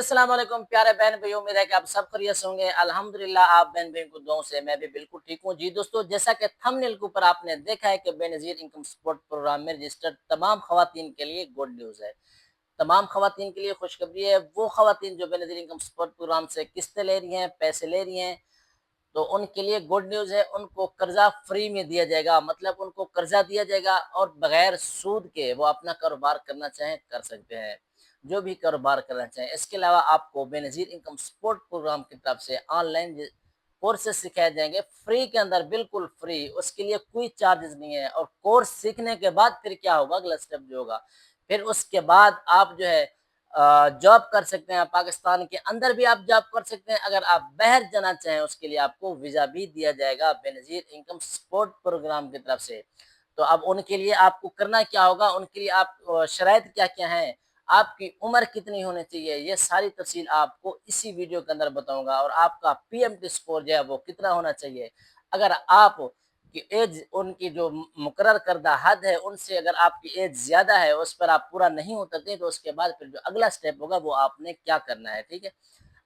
अस्सलाम वालेकुम प्यारे बहन भाइयों, उम्मीद है कि आप सब खैरियत से होंगे। अल्हम्दुलिल्लाह आप बहन भाइयों को दुआओं से मैं भी बिल्कुल ठीक हूँ। जी दोस्तों, जैसा कि थंबनेल के ऊपर आपने देखा है कि बेनज़ीर इनकम सपोर्ट प्रोग्राम में रजिस्टर्ड तमाम खवातीन के लिए गुड न्यूज़ है। तमाम खवातीन के लिए खुशखबरी है। वो खवातीन जो बेनज़ीर इनकम सपोर्ट प्रोग्राम से किस्तें ले रही हैं, पैसे ले रही हैं, तो उनके लिए गुड न्यूज़ है। उनको कर्जा फ्री में दिया जाएगा, मतलब उनको कर्जा दिया जाएगा और बगैर सूद के वो अपना कारोबार करना चाहें कर सकते हैं, जो भी कारोबार करना चाहें। इसके अलावा आपको बेनज़ीर इनकम सपोर्ट प्रोग्राम की तरफ से ऑनलाइन कोर्सेज सिखाए जाएंगे फ्री के अंदर, बिल्कुल फ्री। उसके लिए कोई चार्जेस नहीं है। और कोर्स सीखने के बाद फिर क्या होगा, अगला स्टेप जो होगा, फिर उसके बाद आप जो है जॉब कर सकते हैं। पाकिस्तान के अंदर भी आप जॉब कर सकते हैं। अगर आप बाहर जाना चाहें उसके लिए आपको वीज़ा भी दिया जाएगा बेनज़ीर इनकम सपोर्ट प्रोग्राम की तरफ से। तो अब उनके लिए आपको करना क्या होगा, उनके लिए आप शराइत क्या-क्या हैं, आपकी उम्र कितनी होनी चाहिए, ये सारी तफ़सील आपको इसी वीडियो के अंदर बताऊँगा। और आपका पीएमटी स्कोर जो है वो कितना होना चाहिए। अगर आप कि एज उनकी जो मुकर्रर करदा हद है, उनसे अगर आपकी एज ज़्यादा है, उस पर आप पूरा नहीं उतरते, तो उसके बाद फिर जो अगला स्टेप होगा वो आपने क्या करना है, ठीक है?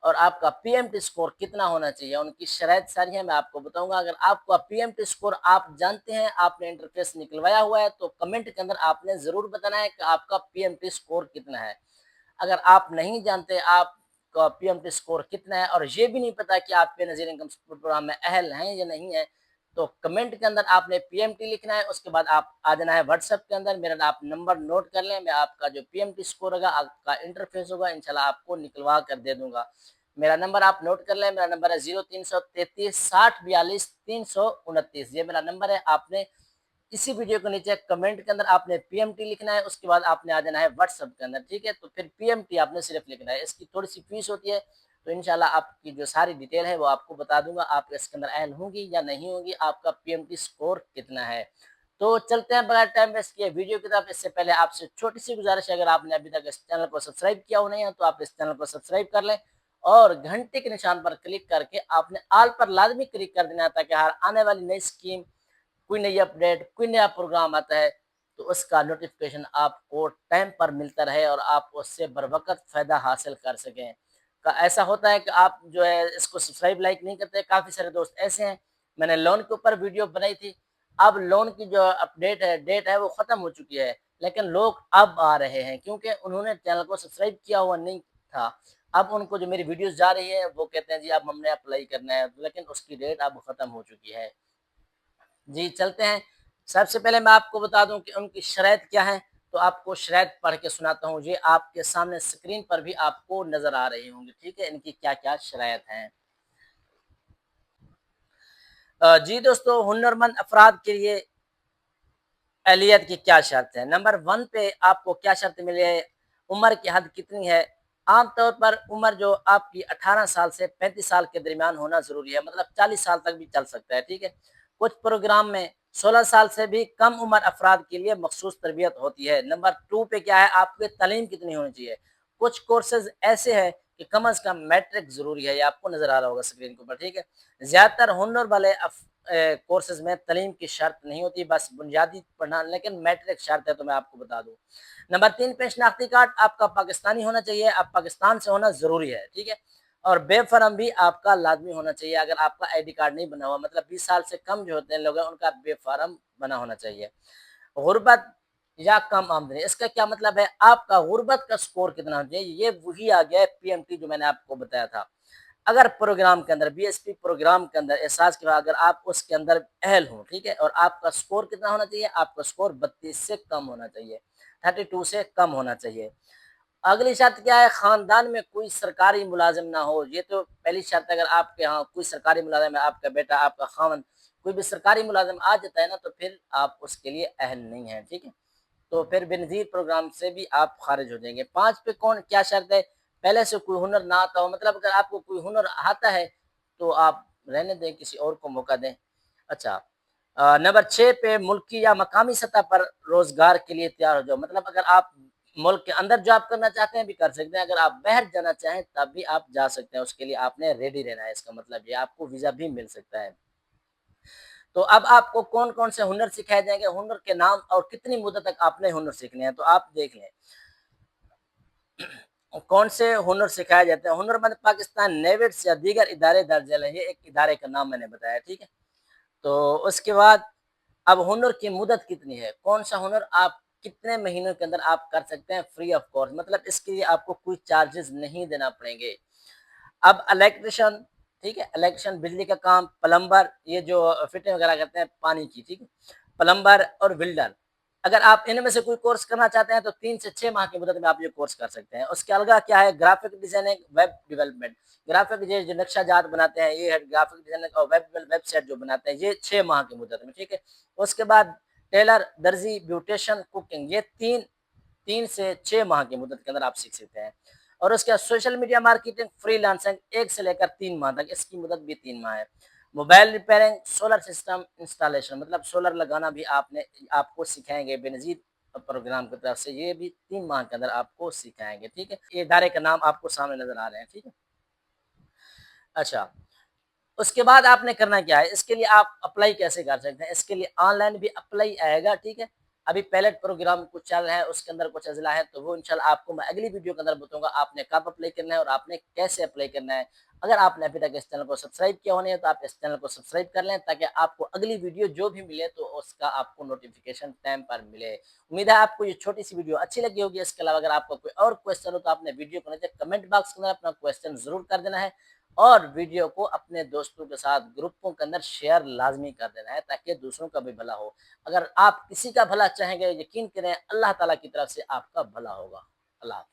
और आपका पीएमटी स्कोर कितना होना चाहिए, उनकी शराइत सारी है मैं आपको बताऊँगा। अगर आपका पीएमटी स्कोर आप जानते हैं, आपने इंटरफ़ेस निकलवाया हुआ है, तो कमेंट के अंदर आपने ज़रूर बताना है कि आपका पीएमटी स्कोर कितना है। अगर आप नहीं जानते आपका पीएमटी स्कोर कितना है और ये भी नहीं पता कि आप बेनज़ीर इनकम सपोर्ट प्रोग्राम में अहल हैं या नहीं है, तो कमेंट के अंदर आपने पीएमटी लिखना है। उसके बाद आप आ जाना है व्हाट्सएप के अंदर, मेरा आप नंबर नोट कर लें। मैं आपका जो पीएमटी स्कोर होगा, आपका इंटरफेस होगा, इंशाल्लाह आपको निकलवा कर दे दूंगा। मेरा नंबर आप नोट कर लें। मेरा नंबर है 0333 60 42 329। ये मेरा नंबर है। आपने इसी वीडियो के नीचे कमेंट के अंदर आपने पीएमटी लिखना है। उसके बाद आपने आ जाना है व्हाट्सएप के अंदर, ठीक है? तो फिर पीएमटी आपने सिर्फ लिखना है। इसकी थोड़ी सी फीस होती है, तो इंशाल्लाह आपकी जो सारी डिटेल है वो आपको बता दूंगा। आप इसके अंदर अहल होंगी या नहीं होंगी, आपका पीएमटी स्कोर कितना है। तो चलते हैं बगैर टाइम वेस्ट किए वीडियो की तरफ। इससे पहले आपसे छोटी सी गुजारिश है, अगर आपने अभी तक इस चैनल को सब्सक्राइब किया हो नहीं है, तो आप इस चैनल को सब्सक्राइब कर लें और घंटे के निशान पर क्लिक करके आपने ऑल पर लाजमी क्लिक कर देना है, ताकि हर आने वाली नई स्कीम, कोई नई अपडेट, कोई नया प्रोग्राम आता है, तो उसका नोटिफिकेशन आपको टाइम पर मिलता रहे और आप उससे बर वक़्त फ़ायदा हासिल कर सकें। ऐसा होता है कि आप जो है इसको सब्सक्राइब लाइक नहीं करते। काफ़ी सारे दोस्त ऐसे हैं। मैंने लोन के ऊपर वीडियो बनाई थी। अब लोन की जो अपडेट है, डेट है, वो ख़त्म हो चुकी है, लेकिन लोग अब आ रहे हैं क्योंकि उन्होंने चैनल को सब्सक्राइब किया हुआ नहीं था। अब उनको जो मेरी वीडियोज़ जा रही है वो कहते हैं जी अब हमने अप्लाई करना है, लेकिन उसकी डेट अब ख़त्म हो चुकी है। जी, चलते हैं। सबसे पहले मैं आपको बता दूँ कि उनकी शराइत क्या है, तो आपको शराइत पढ़ के सुनाता हूँ। ये आपके सामने स्क्रीन पर भी आपको नज़र आ रही होंगी, ठीक है? इनकी क्या-क्या शराइत हैं। जी दोस्तों, हुनरमंद अफ़राद के लिए अहलियत की क्या शर्त है? नंबर 1 पे आपको क्या शर्त मिली है, उम्र की हद कितनी है? आम तौर पर उम्र जो आपकी 18 साल से 35 साल के दरमियान होना ज़रूरी है, मतलब 40 साल तक भी चल सकता है, ठीक है? कुछ प्रोग्राम में 16 साल से भी कम उम्र अफ़राद के लिए मखसूस तरबियत होती है। नंबर 2 पे क्या है, आपकी तालीम कितनी होनी चाहिए? कुछ कोर्सेज़ ऐसे हैं कि कम से कम मैट्रिक ज़रूरी है, ये आपको नज़र आ रहा होगा स्क्रीन के ऊपर, ठीक है? ज़्यादातर हुनर वाले कोर्सेज़ में तालीम की शर्त नहीं होती, बस बुनियादी पढ़ना, लेकिन मैट्रिक शर्त है, तो मैं आपको बता दूँ। नंबर 3 पे शनाख्ती कार्ड आपका पाकिस्तानी होना चाहिए, आप पाकिस्तान से होना ज़रूरी है, ठीक है? और बेफ़र्म भी आपका लाज़मी होना चाहिए। अगर आपका आईडी कार्ड नहीं बना हुआ, मतलब 20 साल से कम जो होते हैं लोग हैं, उनका बेफ़र्म बना होना चाहिए। गुर्बत या कम आमदनी, इसका क्या मतलब है? आपका गुर्बत का स्कोर कितना होना चाहिए? ये वही आ गया है पीएमटी जो मैंने आपको बताया था। अगर प्रोग्राम के अंदर बीएसपी प्रोग्राम के अंदर एहसास के बाद अगर आप उसके अंदर अहल हो, ठीक है? और आपका स्कोर कितना होना चाहिए? आपका स्कोर 32 से कम होना चाहिए, 32 से कम होना चाहिए। अगली शर्त क्या है? खानदान में कोई सरकारी मुलाजिम ना हो। ये तो पहली शर्त है। अगर आपके यहाँ कोई सरकारी मुलाजिम है, आपका बेटा, आपका खावंद कोई भी सरकारी मुलाजिम आ जाता है ना, तो फिर आप उसके लिए अहल नहीं हैं, ठीक है? तो फिर बेनज़ीर प्रोग्राम से भी आप खारिज हो जाएँगे। 5 पे कौन क्या शर्त है? पहले से कोई हुनर ना आता हो, मतलब अगर आपको कोई हुनर आता है, तो आप रहने दें, किसी और को मौका दें। अच्छा, नंबर 6 पे मुल्की या मकामी सतह पर रोज़गार के लिए तैयार हो जाओ। मतलब अगर आप मुल्क के अंदर जॉब करना चाहते हैं, भी कर सकते हैं। अगर आप बाहर जाना चाहें, तब भी आप जा सकते हैं। उसके लिए आपने रेडी रहना है, इसका मतलब ये आपको वीज़ा भी मिल सकता है। तो अब आपको कौन-कौन से हुनर सिखाए जाएँगे, हुनर के नाम और कितनी मुद्दत तक आपने हुनर सीखने हैं, तो आप देख लें। कौन से हुनर सिखाए जाते हैं? हुनरमंद पाकिस्तान नेविट्स या दीगर इदारे दर्ज झैल हैं, ये एक इदारे का नाम मैंने बताया, ठीक है? तो उसके बाद अब हुनर की मुद्दत कितनी है? कौन-सा हुनर आप कितने महीनों के अंदर आप कर सकते हैं फ्री ऑफ कॉस्ट, मतलब इसके लिए आपको कोई चार्जेज़ नहीं देना पड़ेंगे। अब इलेक्ट्रीशियन, ठीक है? इलेक्ट्रीशियन बिजली का काम, प्लम्बर ये जो फिटिंग वगैरह करते हैं पानी की, ठीक है? प्लम्बर और वेल्डर, अगर आप इनमें से कोई कोर्स करना चाहते हैं तो 3 से 6 माह की मुद्दत में आप ये कोर्स कर सकते हैं। उसके अलावा क्या है, graphic designing, web development. Graphic जो नक्शा जात बनाते हैं, ये है ग्राफिक डिज़ाइनिंग और वेबसाइट जो बनाते हैं, ये 6 माह की मुद्दत में, ठीक है? उसके बाद टेलर, दर्जी, ब्यूटिशियन, कुकिंग, ये 3 से 6 माह की मुद्दत के अंदर आप सीख सकते हैं। और उसके बाद सोशल मीडिया मार्केटिंग, फ्रीलांसिंग 1 से लेकर 3 माह तक, इसकी मुद्दत भी 3 माह है। Mobile repairing, solar system installation, मतलब सोलर लगाना भी आपको सिखाएँगे बेनज़ीर प्रोग्राम की तरफ से, ये भी 3 माह के अंदर आपको सिखाएँगे, ठीक है? ये इदारे का नाम आपको सामने नज़र आ रहे हैं, ठीक है? अच्छा, उसके बाद आपने करना क्या है, इसके लिए आप अप्लाई कैसे कर सकते हैं? इसके लिए ऑनलाइन भी अप्लाई आएगा, ठीक है? अभी पायलट प्रोग्राम कुछ चल रहा है, उसके अंदर कुछ अज़ला है, तो वो इंशाल्लाह आपको मैं अगली वीडियो के अंदर बताऊँगा, आपने कब अप्लाई करना है और आपने कैसे अप्लाई करना है। अगर आपने अभी तक इस चैनल को सब्सक्राइब किया नहीं है, तो आप इस चैनल को सब्सक्राइब कर लें, ताकि आपको अगली वीडियो जो भी मिले, तो उसका आपको नोटिफ़िकेशन टाइम पर मिले। उम्मीद है आपको ये छोटी-सी वीडियो अच्छी लगी होगी। इसके अलावा अगर आपका कोई और क्वेश्चन हो, तो आपने वीडियो को नीचे कमेंट बॉक्स के अंदर अपना क्वेश्चन ज़रूर कर देना है। और वीडियो को अपने दोस्तों के साथ ग्रुपों के अंदर शेयर लाज़मी कर देना है, ताकि दूसरों का भी भला हो। अगर आप किसी का भला चाहेंगे, यकीन करें अल्लाह ताला की तरफ से आपका भला होगा। अल्लाह हाफ़िज़।